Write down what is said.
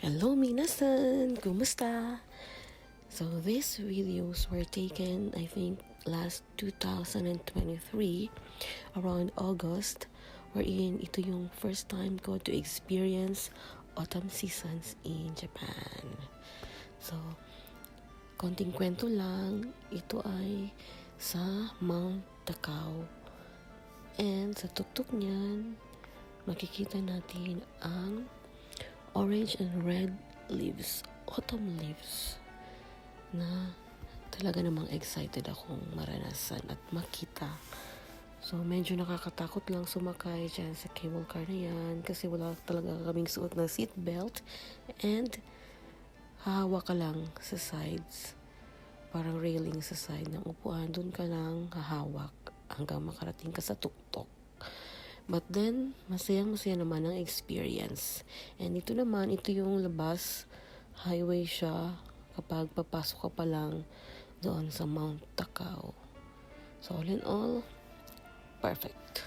Hello minasan! Kumusta? So these videos were taken I think last 2023 around August, wherein ito yung first time ko to experience autumn seasons in Japan. So konting kwento lang, ito ay sa Mount Takao, and sa tuktok niyan makikita natin ang orange and red leaves, autumn leaves, na talaga namang excited akong maranasan at makita. So medyo nakakatakot lang sumakay dyan sa cable car na yan kasi wala talaga kaming suot na seatbelt, and hahawa ka lang sa sides, parang railing sa side ng upuan, dun ka lang hahawak hanggang makarating ka sa tuktok. But then, masayang-masaya naman ang experience. And ito naman, ito yung labas. Highway siya kapag papasok ka pa lang doon sa Mount Takao. So all in all, perfect.